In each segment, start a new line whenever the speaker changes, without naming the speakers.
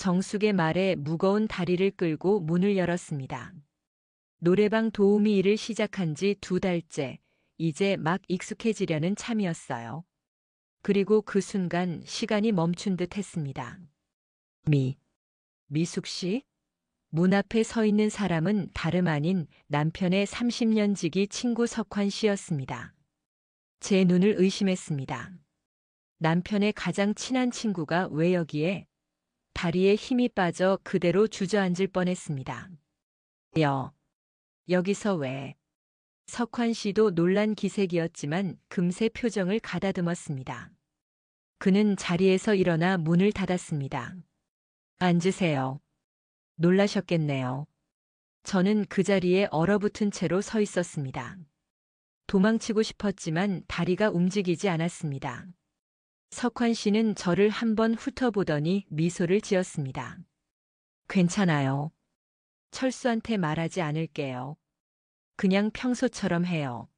정숙의 말에 무거운 다리를 끌고 문을 열었습니다. 노래방 도우미 일을 시작한 지 2달째, 이제 막 익숙해지려는 참이었어요. 그리고 그 순간 시간이 멈춘 듯 했습니다. 미숙 씨? 문 앞에 서 있는 사람은 다름 아닌 남편의 30년 지기 친구 석환 씨였습니다. 제 눈을 의심했습니다. 남편의 가장 친한 친구가 왜 여기에? 다리에 힘이 빠져 그대로 주저앉을 뻔했습니다. 여기서 왜? 석환 씨도 놀란 기색이었지만 금세 표정을 가다듬었습니다. 그는 자리에서 일어나 문을 닫았습니다. 앉으세요. 놀라셨겠네요. 저는 그 자리에 얼어붙은 채로 서 있었습니다. 도망치고 싶었지만 다리가 움직이지 않았습니다. 석환 씨는 저를 한번 훑어보더니 미소를 지었습니다. 괜찮아요. 철수한테 말하지 않을게요. 그냥 평소처럼 해요.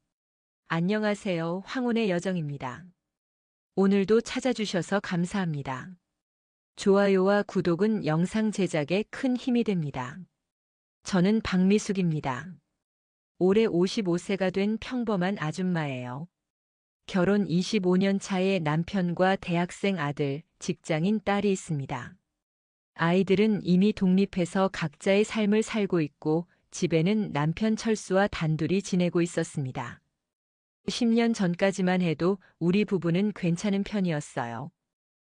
안녕하세요. 황혼의 여정입니다. 오늘도 찾아주셔서 감사합니다. 좋아요와 구독은 영상 제작에 큰 힘이 됩니다. 저는 박미숙입니다. 올해 55세가 된 평범한 아줌마예요. 결혼 25년 차에 남편과 대학생 아들, 직장인 딸이 있습니다. 아이들은 이미 독립해서 각자의 삶을 살고 있고 집에는 남편 철수와 단둘이 지내고 있었습니다. 10년 전까지만 해도 우리 부부는 괜찮은 편이었어요.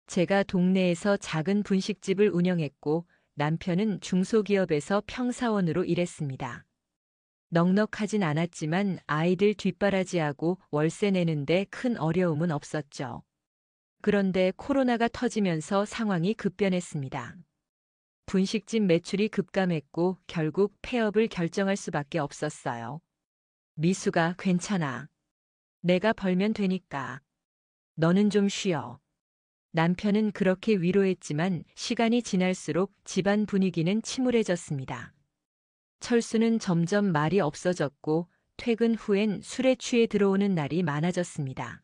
제가 동네에서 작은 분식집을 운영했고 남편은 중소기업에서 평사원으로 일했습니다. 넉넉하진 않았지만 아이들 뒷바라지하고 월세 내는데 큰 어려움은 없었죠. 그런데 코로나가 터지면서 상황이 급변했습니다. 분식집 매출이 급감했고 결국 폐업을 결정할 수밖에 없었어요. 미수가 괜찮아. 내가 벌면 되니까. 너는 좀 쉬어. 남편은 그렇게 위로했지만 시간이 지날수록 집안 분위기는 침울해졌습니다. 철수는 점점 말이 없어졌고 퇴근 후엔 술에 취해 들어오는 날이 많아졌습니다.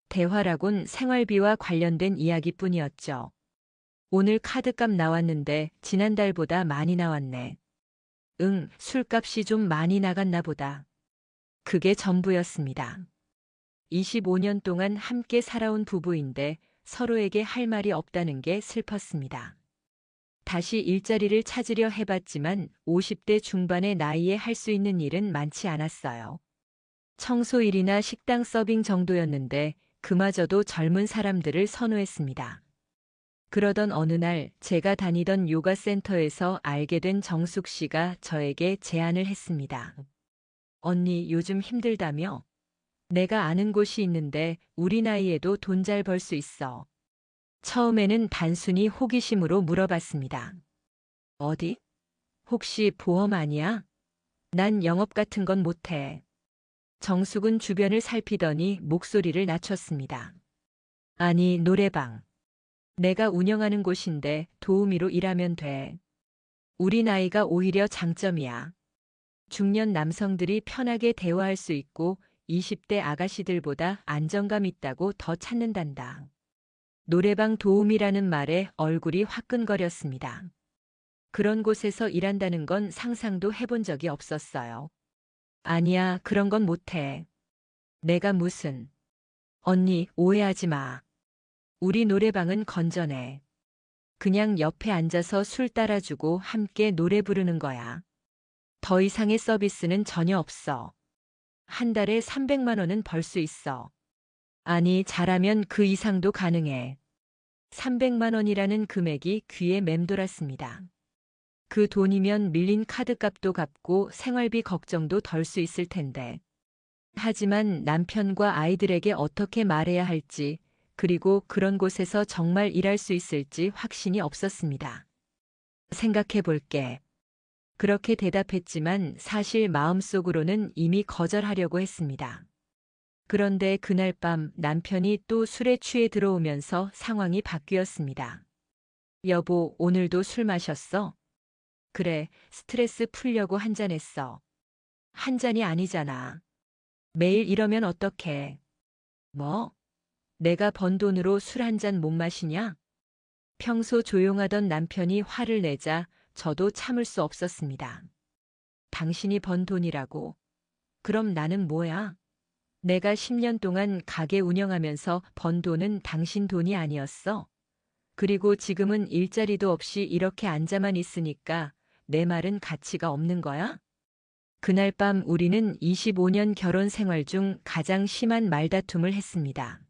대화라곤 생활비와 관련된 이야기뿐이었죠. 오늘 카드값 나왔는데 지난달보다 많이 나왔네. 응, 술값이 좀 많이 나갔나 보다. 그게 전부였습니다. 25년 동안 함께 살아온 부부인데 서로에게 할 말이 없다는 게 슬펐습니다. 다시 일자리를 찾으려 해봤지만 50대 중반의 나이에 할 수 있는 일은 많지 않았어요. 청소일이나 식당 서빙 정도였는데 그마저도 젊은 사람들을 선호했습니다. 그러던 어느 날 제가 다니던 요가 센터에서 알게 된 정숙 씨가 저에게 제안을 했습니다. 언니 요즘 힘들다며? 내가 아는 곳이 있는데 우리 나이에도 돈 잘 벌 수 있어. 처음에는 단순히 호기심으로 물어봤습니다. 어디? 혹시 보험 아니야? 난 영업 같은 건 못해. 정숙은 주변을 살피더니 목소리를 낮췄습니다. 아니, 노래방. 내가 운영하는 곳인데 도우미로 일하면 돼. 우리 나이가 오히려 장점이야. 중년 남성들이 편하게 대화할 수 있고 20대 아가씨들보다 안정감 있다고 더 찾는단다. 노래방 도우미라는 말에 얼굴이 화끈거렸습니다. 그런 곳에서 일한다는 건 상상도 해본 적이 없었어요. 아니야, 그런 건 못해. 내가 무슨. 언니, 오해하지 마. 우리 노래방은 건전해. 그냥 옆에 앉아서 술 따라주고 함께 노래 부르는 거야. 더 이상의 서비스는 전혀 없어. 한 달에 300만 원은 벌 수 있어. 아니, 잘하면 그 이상도 가능해. 300만 원이라는 금액이 귀에 맴돌았습니다. 그 돈이면 밀린 카드값도 갚고 생활비 걱정도 덜 수 있을 텐데. 하지만 남편과 아이들에게 어떻게 말해야 할지, 그리고 그런 곳에서 정말 일할 수 있을지 확신이 없었습니다. 생각해 볼게. 그렇게 대답했지만 사실 마음속으로는 이미 거절하려고 했습니다. 그런데 그날 밤 남편이 또 술에 취해 들어오면서 상황이 바뀌었습니다. 여보, 오늘도 술 마셨어? 그래, 스트레스 풀려고 한잔했어. 한 잔이 아니잖아. 매일 이러면 어떡해? 뭐? 내가 번 돈으로 술 한 잔 못 마시냐? 평소 조용하던 남편이 화를 내자 저도 참을 수 없었습니다. 당신이 번 돈이라고. 그럼 나는 뭐야? 내가 10년 동안 가게 운영하면서 번 돈은 당신 돈이 아니었어. 그리고 지금은 일자리도 없이 이렇게 앉아만 있으니까 내 말은 가치가 없는 거야? 그날 밤 우리는 25년 결혼 생활 중 가장 심한 말다툼을 했습니다.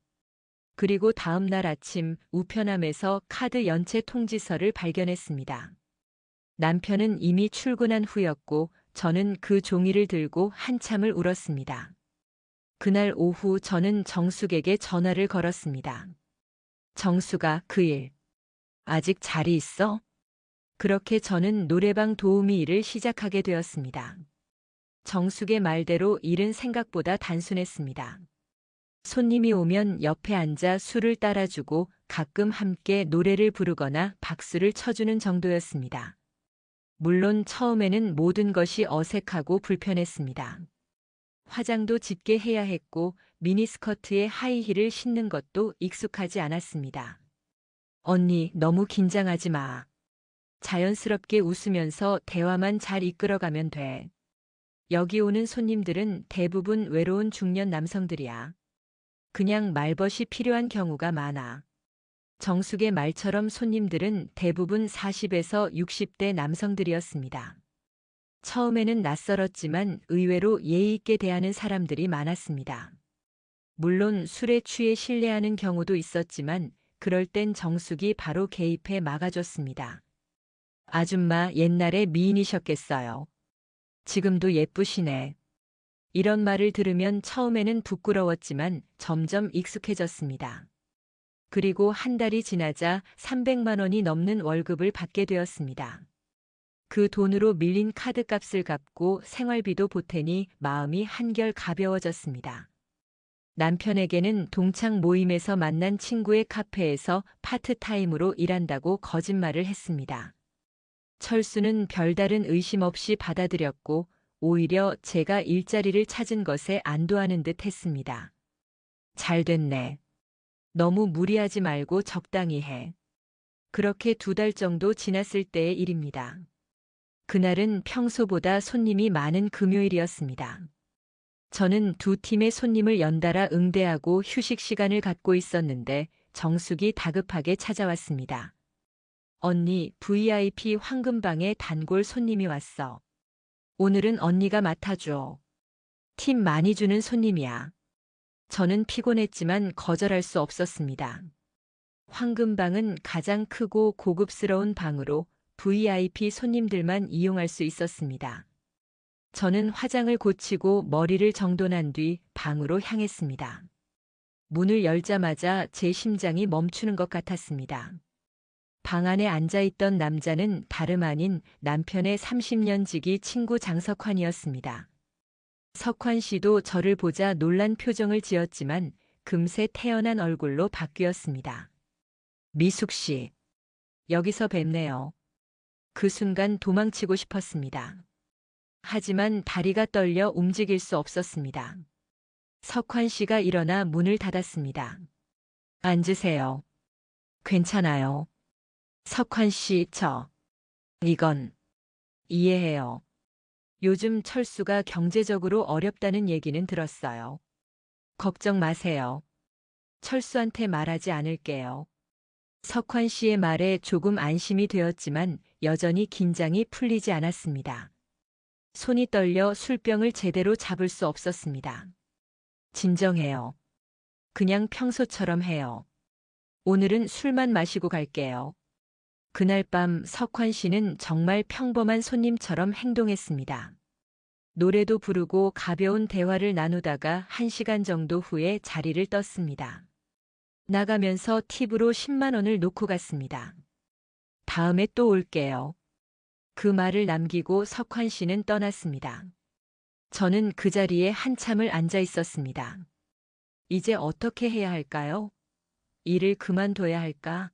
그리고 다음 날 아침 우편함에서 카드 연체 통지서를 발견했습니다. 남편은 이미 출근한 후였고 저는 그 종이를 들고 한참을 울었습니다. 그날 오후 저는 정숙에게 전화를 걸었습니다. 정숙아, 그 일 아직 자리 있어? 그렇게 저는 노래방 도우미 일을 시작하게 되었습니다. 정숙의 말대로 일은 생각보다 단순했습니다. 손님이 오면 옆에 앉아 술을 따라주고 가끔 함께 노래를 부르거나 박수를 쳐주는 정도였습니다. 물론 처음에는 모든 것이 어색하고 불편했습니다. 화장도 짙게 해야 했고 미니스커트에 하이힐을 신는 것도 익숙하지 않았습니다. 언니, 너무 긴장하지 마. 자연스럽게 웃으면서 대화만 잘 이끌어가면 돼. 여기 오는 손님들은 대부분 외로운 중년 남성들이야. 그냥 말벗이 필요한 경우가 많아. 정숙의 말처럼 손님들은 대부분 40에서 60대 남성들이었습니다. 처음에는 낯설었지만 의외로 예의 있게 대하는 사람들이 많았습니다. 물론 술에 취해 실례하는 경우도 있었지만 그럴 땐 정숙이 바로 개입해 막아줬습니다. 아줌마 옛날에 미인이셨겠어요. 지금도 예쁘시네. 이런 말을 들으면 처음에는 부끄러웠지만 점점 익숙해졌습니다. 그리고 한 달이 지나자 300만 원이 넘는 월급을 받게 되었습니다. 그 돈으로 밀린 카드값을 갚고 생활비도 보태니 마음이 한결 가벼워졌습니다. 남편에게는 동창 모임에서 만난 친구의 카페에서 파트타임으로 일한다고 거짓말을 했습니다. 철수는 별다른 의심 없이 받아들였고 오히려 제가 일자리를 찾은 것에 안도하는 듯 했습니다. 잘 됐네. 너무 무리하지 말고 적당히 해. 그렇게 2달 정도 지났을 때의 일입니다. 그날은 평소보다 손님이 많은 금요일이었습니다. 저는 2팀의 손님을 연달아 응대하고 휴식 시간을 갖고 있었는데 정숙이 다급하게 찾아왔습니다. 언니, VIP 황금방에 단골 손님이 왔어. 오늘은 언니가 맡아줘. 팁 많이 주는 손님이야. 저는 피곤했지만 거절할 수 없었습니다. 황금방은 가장 크고 고급스러운 방으로 VIP 손님들만 이용할 수 있었습니다. 저는 화장을 고치고 머리를 정돈한 뒤 방으로 향했습니다. 문을 열자마자 제 심장이 멈추는 것 같았습니다. 방 안에 앉아있던 남자는 다름 아닌 남편의 30년 지기 친구 장석환이었습니다. 석환 씨도 저를 보자 놀란 표정을 지었지만 금세 태연한 얼굴로 바뀌었습니다. 미숙 씨, 여기서 뵙네요. 그 순간 도망치고 싶었습니다. 하지만 다리가 떨려 움직일 수 없었습니다. 석환 씨가 일어나 문을 닫았습니다. 앉으세요. 괜찮아요. 석환 씨, 이건 이해해요. 요즘 철수가 경제적으로 어렵다는 얘기는 들었어요. 걱정 마세요. 철수한테 말하지 않을게요. 석환 씨의 말에 조금 안심이 되었지만 여전히 긴장이 풀리지 않았습니다. 손이 떨려 술병을 제대로 잡을 수 없었습니다. 진정해요. 그냥 평소처럼 해요. 오늘은 술만 마시고 갈게요. 그날 밤 석환 씨는 정말 평범한 손님처럼 행동했습니다. 노래도 부르고 가벼운 대화를 나누다가 1시간 정도 후에 자리를 떴습니다. 나가면서 팁으로 10만 원을 놓고 갔습니다. 다음에 또 올게요. 그 말을 남기고 석환 씨는 떠났습니다. 저는 그 자리에 한참을 앉아 있었습니다. 이제 어떻게 해야 할까요? 일을 그만둬야 할까?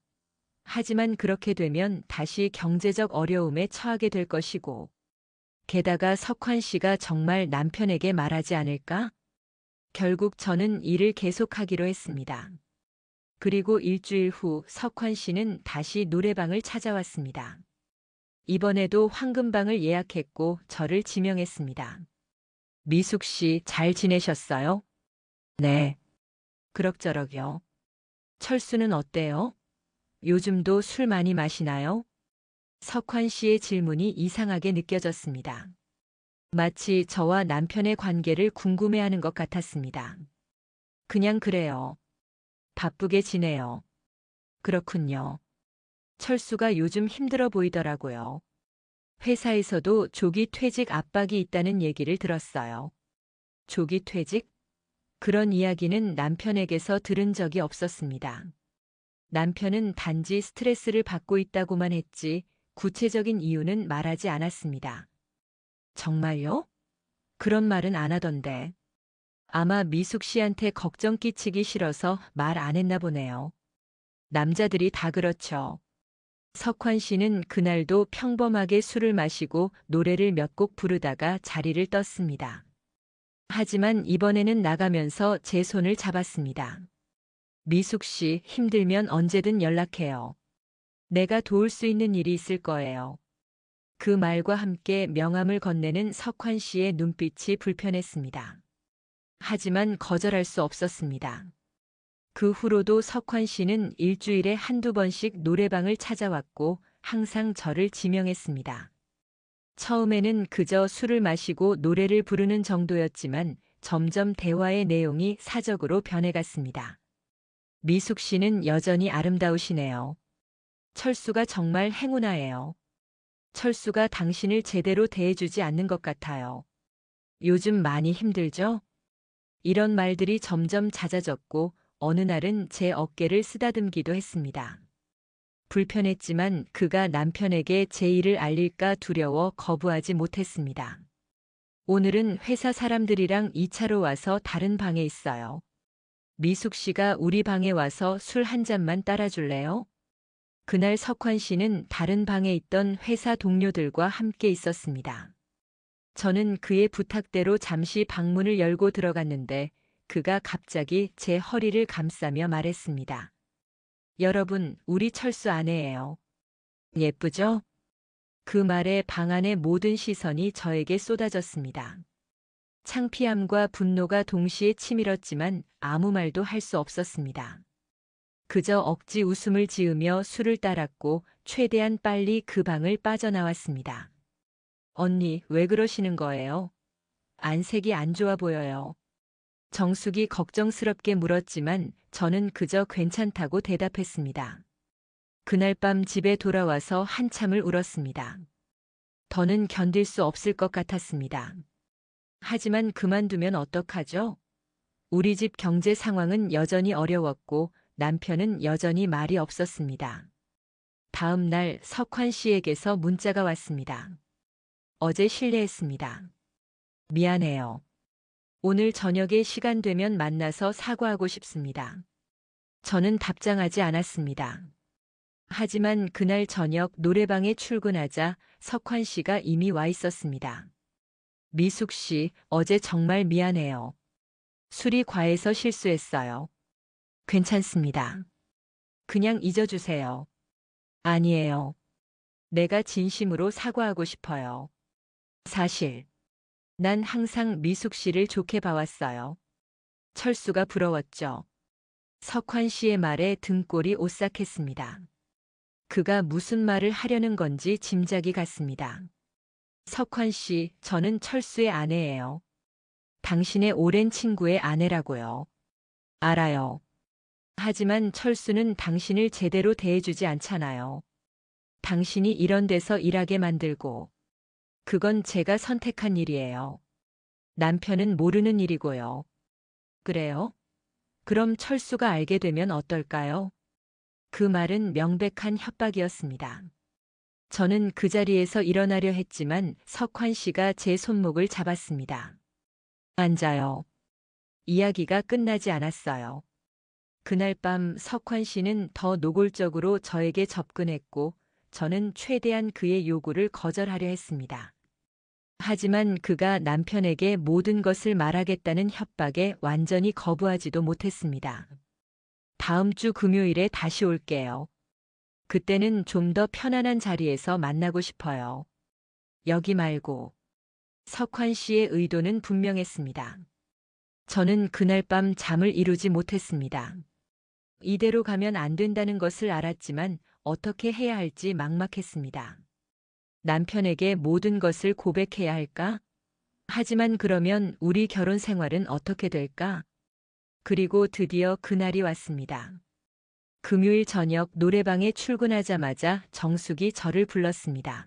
하지만 그렇게 되면 다시 경제적 어려움에 처하게 될 것이고, 게다가 석환 씨가 정말 남편에게 말하지 않을까? 결국 저는 일을 계속하기로 했습니다. 그리고 일주일 후 석환 씨는 다시 노래방을 찾아왔습니다. 이번에도 황금방을 예약했고 저를 지명했습니다. 미숙 씨 잘 지내셨어요? 네. 그럭저럭요. 철수는 어때요? 요즘도 술 많이 마시나요? 석환 씨의 질문이 이상하게 느껴졌습니다. 마치 저와 남편의 관계를 궁금해하는 것 같았습니다. 그냥 그래요. 바쁘게 지내요. 그렇군요. 철수가 요즘 힘들어 보이더라고요. 회사에서도 조기 퇴직 압박이 있다는 얘기를 들었어요. 조기 퇴직? 그런 이야기는 남편에게서 들은 적이 없었습니다. 남편은 단지 스트레스를 받고 있다고만 했지 구체적인 이유는 말하지 않았습니다. 정말요? 그런 말은 안 하던데. 아마 미숙 씨한테 걱정 끼치기 싫어서 말 안 했나 보네요. 남자들이 다 그렇죠. 석환 씨는 그날도 평범하게 술을 마시고 노래를 몇 곡 부르다가 자리를 떴습니다. 하지만 이번에는 나가면서 제 손을 잡았습니다. 미숙 씨, 힘들면 언제든 연락해요. 내가 도울 수 있는 일이 있을 거예요. 그 말과 함께 명함을 건네는 석환 씨의 눈빛이 불편했습니다. 하지만 거절할 수 없었습니다. 그 후로도 석환 씨는 일주일에 한두 번씩 노래방을 찾아왔고 항상 저를 지명했습니다. 처음에는 그저 술을 마시고 노래를 부르는 정도였지만 점점 대화의 내용이 사적으로 변해갔습니다. 미숙 씨는 여전히 아름다우시네요. 철수가 정말 행운아예요. 철수가 당신을 제대로 대해주지 않는 것 같아요. 요즘 많이 힘들죠? 이런 말들이 점점 잦아졌고 어느 날은 제 어깨를 쓰다듬기도 했습니다. 불편했지만 그가 남편에게 제 일을 알릴까 두려워 거부하지 못했습니다. 오늘은 회사 사람들이랑 2차로 와서 다른 방에 있어요. 미숙 씨가 우리 방에 와서 술 한 잔만 따라줄래요? 그날 석환 씨는 다른 방에 있던 회사 동료들과 함께 있었습니다. 저는 그의 부탁대로 잠시 방문을 열고 들어갔는데 그가 갑자기 제 허리를 감싸며 말했습니다. 여러분, 우리 철수 아내예요. 예쁘죠? 그 말에 방 안의 모든 시선이 저에게 쏟아졌습니다. 창피함과 분노가 동시에 치밀었지만 아무 말도 할 수 없었습니다. 그저 억지 웃음을 지으며 술을 따랐고 최대한 빨리 그 방을 빠져나왔습니다. 언니, 왜 그러시는 거예요? 안색이 안 좋아 보여요. 정숙이 걱정스럽게 물었지만 저는 그저 괜찮다고 대답했습니다. 그날 밤 집에 돌아와서 한참을 울었습니다. 더는 견딜 수 없을 것 같았습니다. 하지만 그만두면 어떡하죠? 우리 집 경제 상황은 여전히 어려웠고 남편은 여전히 말이 없었습니다. 다음 날 석환 씨에게서 문자가 왔습니다. 어제 실례했습니다. 미안해요. 오늘 저녁에 시간 되면 만나서 사과하고 싶습니다. 저는 답장하지 않았습니다. 하지만 그날 저녁 노래방에 출근하자 석환 씨가 이미 와 있었습니다. 미숙 씨, 어제 정말 미안해요. 술이 과해서 실수했어요. 괜찮습니다. 그냥 잊어주세요. 아니에요. 내가 진심으로 사과하고 싶어요. 사실, 난 항상 미숙 씨를 좋게 봐왔어요. 철수가 부러웠죠. 석환 씨의 말에 등골이 오싹했습니다. 그가 무슨 말을 하려는 건지 짐작이 갔습니다. 석환 씨, 저는 철수의 아내예요. 당신의 오랜 친구의 아내라고요. 알아요. 하지만 철수는 당신을 제대로 대해주지 않잖아요. 당신이 이런 데서 일하게 만들고, 그건 제가 선택한 일이에요. 남편은 모르는 일이고요. 그래요? 그럼 철수가 알게 되면 어떨까요? 그 말은 명백한 협박이었습니다. 저는 그 자리에서 일어나려 했지만 석환 씨가 제 손목을 잡았습니다. 앉아요. 이야기가 끝나지 않았어요. 그날 밤 석환 씨는 더 노골적으로 저에게 접근했고 저는 최대한 그의 요구를 거절하려 했습니다. 하지만 그가 남편에게 모든 것을 말하겠다는 협박에 완전히 거부하지도 못했습니다. 다음 주 금요일에 다시 올게요. 그때는 좀 더 편안한 자리에서 만나고 싶어요. 여기 말고. 석환 씨의 의도는 분명했습니다. 저는 그날 밤 잠을 이루지 못했습니다. 이대로 가면 안 된다는 것을 알았지만 어떻게 해야 할지 막막했습니다. 남편에게 모든 것을 고백해야 할까? 하지만 그러면 우리 결혼 생활은 어떻게 될까? 그리고 드디어 그날이 왔습니다. 금요일 저녁 노래방에 출근하자마자 정숙이 저를 불렀습니다.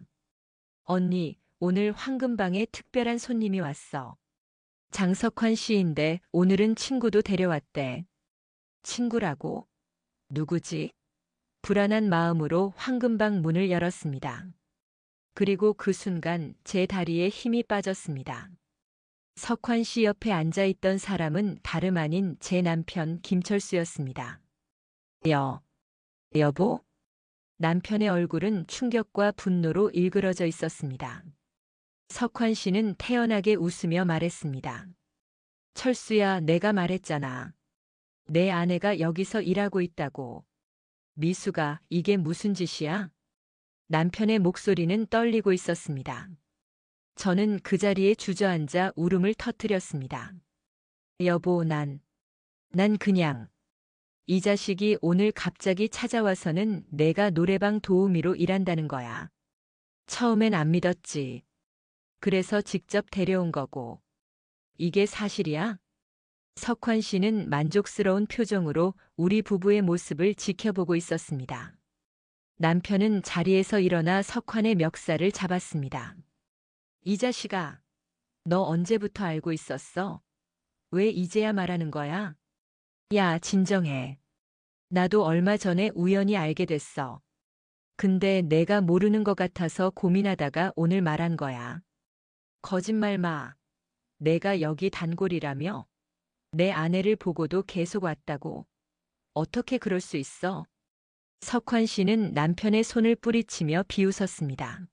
언니, 오늘 황금방에 특별한 손님이 왔어. 장석환 씨인데 오늘은 친구도 데려왔대. 친구라고? 누구지? 불안한 마음으로 황금방 문을 열었습니다. 그리고 그 순간 제 다리에 힘이 빠졌습니다. 석환 씨 옆에 앉아있던 사람은 다름 아닌 제 남편 김철수였습니다. 여보? 남편의 얼굴은 충격과 분노로 일그러져 있었습니다. 석환 씨는 태연하게 웃으며 말했습니다. 철수야, 내가 말했잖아. 내 아내가 여기서 일하고 있다고. 미수가, 이게 무슨 짓이야? 남편의 목소리는 떨리고 있었습니다. 저는 그 자리에 주저앉아 울음을 터뜨렸습니다. 여보, 난 그냥 이 자식이 오늘 갑자기 찾아와서는 내가 노래방 도우미로 일한다는 거야. 처음엔 안 믿었지. 그래서 직접 데려온 거고. 이게 사실이야? 석환 씨는 만족스러운 표정으로 우리 부부의 모습을 지켜보고 있었습니다. 남편은 자리에서 일어나 석환의 멱살을 잡았습니다. 이 자식아, 너 언제부터 알고 있었어? 왜 이제야 말하는 거야? 야, 진정해. 나도 얼마 전에 우연히 알게 됐어. 근데 내가 모르는 것 같아서 고민하다가 오늘 말한 거야. 거짓말 마. 내가 여기 단골이라며? 내 아내를 보고도 계속 왔다고. 어떻게 그럴 수 있어? 석환 씨는 남편의 손을 뿌리치며 비웃었습니다.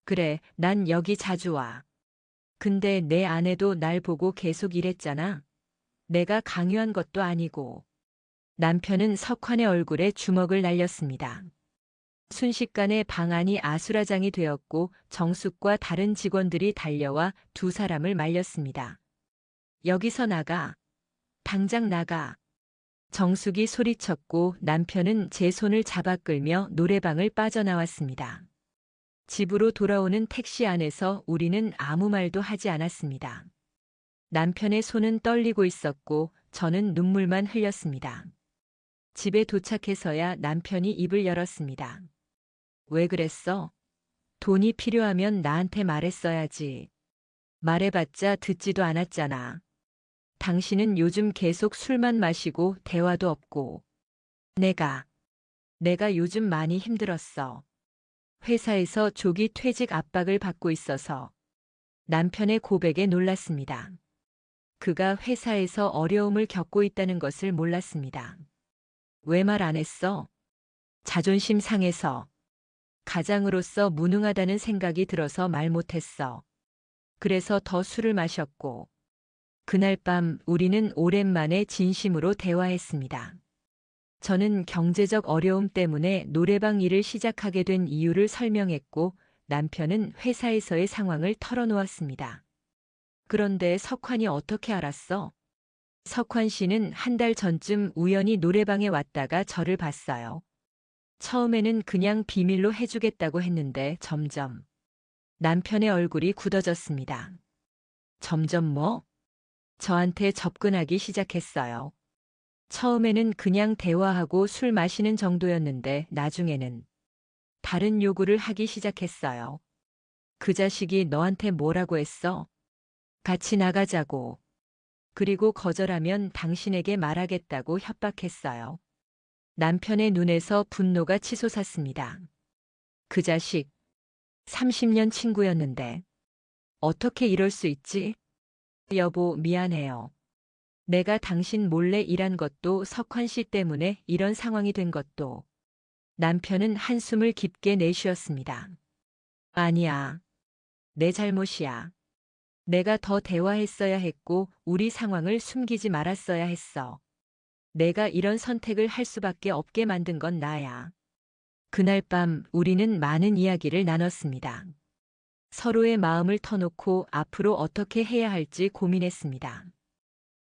그래, 난 여기 자주 와. 근데 내 아내도 날 보고 계속 일했잖아. 내가 강요한 것도 아니고. 남편은 석환의 얼굴에 주먹을 날렸습니다. 순식간에 방안이 아수라장이 되었고 정숙과 다른 직원들이 달려와 두 사람을 말렸습니다. 여기서 나가. 당장 나가. 정숙이 소리쳤고 남편은 제 손을 잡아 끌며 노래방을 빠져나왔습니다. 집으로 돌아오는 택시 안에서 우리는 아무 말도 하지 않았습니다. 남편의 손은 떨리고 있었고 저는 눈물만 흘렸습니다. 집에 도착해서야 남편이 입을 열었습니다. 왜 그랬어? 돈이 필요하면 나한테 말했어야지. 말해봤자 듣지도 않았잖아. 당신은 요즘 계속 술만 마시고 대화도 없고. 내가 요즘 많이 힘들었어. 회사에서 조기 퇴직 압박을 받고 있어서. 남편의 고백에 놀랐습니다. 그가 회사에서 어려움을 겪고 있다는 것을 몰랐습니다. 왜 말 안 했어? 자존심 상해서. 가장으로서 무능하다는 생각이 들어서 말 못했어. 그래서 더 술을 마셨고. 그날 밤 우리는 오랜만에 진심으로 대화했습니다. 저는 경제적 어려움 때문에 노래방 일을 시작하게 된 이유를 설명했고 남편은 회사에서의 상황을 털어놓았습니다. 그런데 석환이 어떻게 알았어? 석환 씨는 한 달 전쯤 우연히 노래방에 왔다가 저를 봤어요. 처음에는 그냥 비밀로 해주겠다고 했는데 점점 남편의 얼굴이 굳어졌습니다. 점점 뭐? 저한테 접근하기 시작했어요. 처음에는 그냥 대화하고 술 마시는 정도였는데 나중에는 다른 요구를 하기 시작했어요. 그 자식이 너한테 뭐라고 했어? 같이 나가자고. 그리고 거절하면 당신에게 말하겠다고 협박했어요. 남편의 눈에서 분노가 치솟았습니다. 그 자식, 30년 친구였는데 어떻게 이럴 수 있지? 여보, 미안해요. 내가 당신 몰래 일한 것도 석환 씨 때문에 이런 상황이 된 것도. 남편은 한숨을 깊게 내쉬었습니다. 아니야. 내 잘못이야. 내가 더 대화했어야 했고 우리 상황을 숨기지 말았어야 했어. 내가 이런 선택을 할 수밖에 없게 만든 건 나야. 그날 밤 우리는 많은 이야기를 나눴습니다. 서로의 마음을 터놓고 앞으로 어떻게 해야 할지 고민했습니다.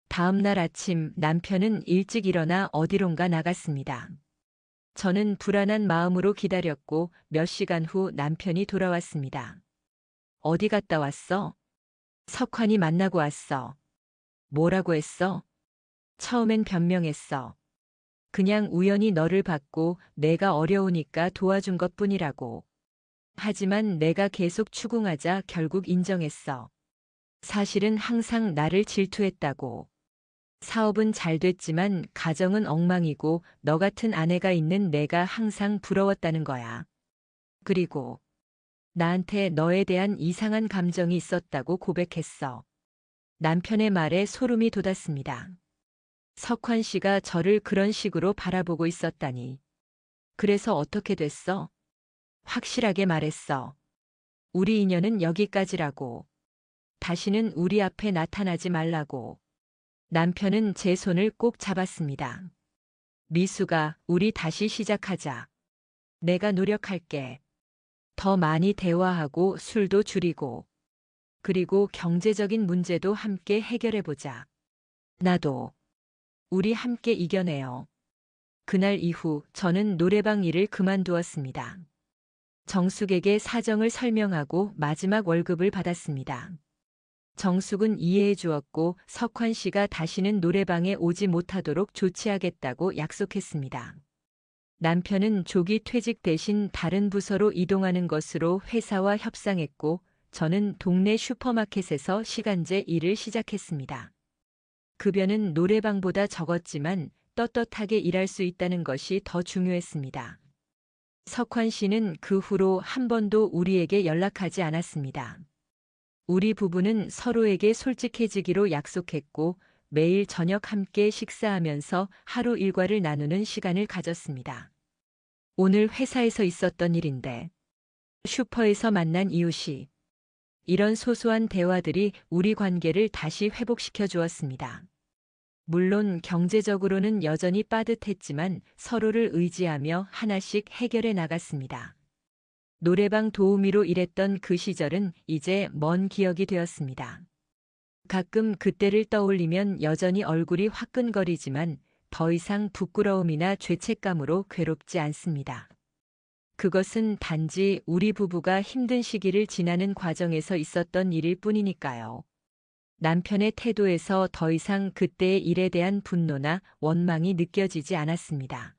다음 날 아침 남편은 일찍 일어나 어디론가 나갔습니다. 저는 불안한 마음으로 기다렸고 몇 시간 후 남편이 돌아왔습니다. 어디 갔다 왔어? 석환이 만나고 왔어. 뭐라고 했어? 처음엔 변명했어. 그냥 우연히 너를 봤고 내가 어려우니까 도와준 것뿐이라고. 하지만 내가 계속 추궁하자 결국 인정했어. 사실은 항상 나를 질투했다고. 사업은 잘 됐지만 가정은 엉망이고 너 같은 아내가 있는 내가 항상 부러웠다는 거야. 그리고 나한테 너에 대한 이상한 감정이 있었다고 고백했어. 남편의 말에 소름이 돋았습니다. 석환 씨가 저를 그런 식으로 바라보고 있었다니. 그래서 어떻게 됐어? 확실하게 말했어. 우리 인연은 여기까지라고. 다시는 우리 앞에 나타나지 말라고. 남편은 제 손을 꼭 잡았습니다. 미수가, 우리 다시 시작하자. 내가 노력할게. 더 많이 대화하고 술도 줄이고. 그리고 경제적인 문제도 함께 해결해보자. 나도. 우리 함께 이겨내요. 그날 이후 저는 노래방 일을 그만두었습니다. 정숙에게 사정을 설명하고 마지막 월급을 받았습니다. 정숙은 이해해 주었고 석환 씨가 다시는 노래방에 오지 못하도록 조치하겠다고 약속했습니다. 남편은 조기 퇴직 대신 다른 부서로 이동하는 것으로 회사와 협상했고 저는 동네 슈퍼마켓에서 시간제 일을 시작했습니다. 급여는 노래방보다 적었지만 떳떳하게 일할 수 있다는 것이 더 중요했습니다. 석환 씨는 그 후로 한 번도 우리에게 연락하지 않았습니다. 우리 부부는 서로에게 솔직해지기로 약속했고 매일 저녁 함께 식사하면서 하루 일과를 나누는 시간을 가졌습니다. 오늘 회사에서 있었던 일인데, 슈퍼에서 만난 이웃이, 이런 소소한 대화들이 우리 관계를 다시 회복시켜 주었습니다. 물론 경제적으로는 여전히 빠듯했지만 서로를 의지하며 하나씩 해결해 나갔습니다. 노래방 도우미로 일했던 그 시절은 이제 먼 기억이 되었습니다. 가끔 그때를 떠올리면 여전히 얼굴이 화끈거리지만 더 이상 부끄러움이나 죄책감으로 괴롭지 않습니다. 그것은 단지 우리 부부가 힘든 시기를 지나는 과정에서 있었던 일일 뿐이니까요. 남편의 태도에서 더 이상 그때의 일에 대한 분노나 원망이 느껴지지 않았습니다.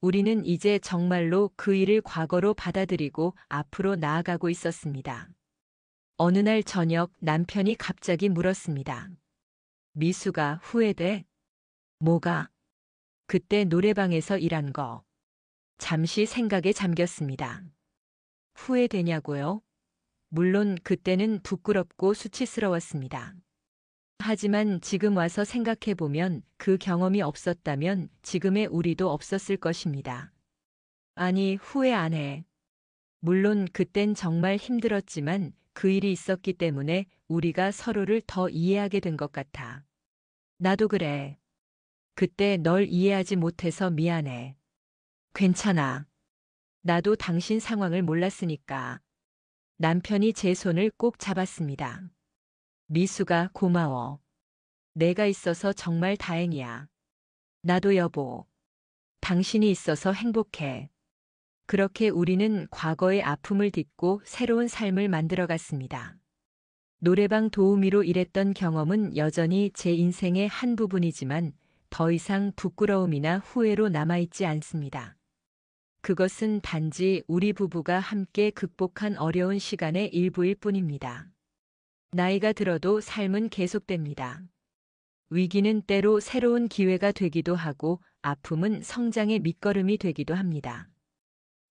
우리는 이제 정말로 그 일을 과거로 받아들이고 앞으로 나아가고 있었습니다. 어느 날 저녁 남편이 갑자기 물었습니다. 미수가 후회돼? 뭐가? 그때 노래방에서 일한 거. 잠시 생각에 잠겼습니다. 후회되냐고요? 물론 그때는 부끄럽고 수치스러웠습니다. 하지만 지금 와서 생각해보면 그 경험이 없었다면 지금의 우리도 없었을 것입니다. 아니, 후회 안 해. 물론 그땐 정말 힘들었지만 그 일이 있었기 때문에 우리가 서로를 더 이해하게 된 것 같아. 나도 그래. 그때 널 이해하지 못해서 미안해. 괜찮아. 나도 당신 상황을 몰랐으니까. 남편이 제 손을 꼭 잡았습니다. 미수가 고마워. 내가 있어서 정말 다행이야. 나도 여보. 당신이 있어서 행복해. 그렇게 우리는 과거의 아픔을 딛고 새로운 삶을 만들어갔습니다. 노래방 도우미로 일했던 경험은 여전히 제 인생의 한 부분이지만 더 이상 부끄러움이나 후회로 남아있지 않습니다. 그것은 단지 우리 부부가 함께 극복한 어려운 시간의 일부일 뿐입니다. 나이가 들어도 삶은 계속됩니다. 위기는 때로 새로운 기회가 되기도 하고 아픔은 성장의 밑거름이 되기도 합니다.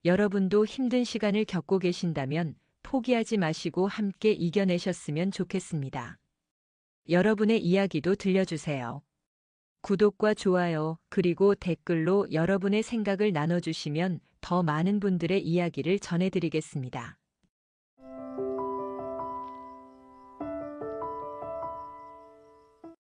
여러분도 힘든 시간을 겪고 계신다면 포기하지 마시고 함께 이겨내셨으면 좋겠습니다. 여러분의 이야기도 들려주세요. 구독과 좋아요, 그리고 댓글로 여러분의 생각을 나눠주시면 더 많은 분들의 이야기를 전해드리겠습니다.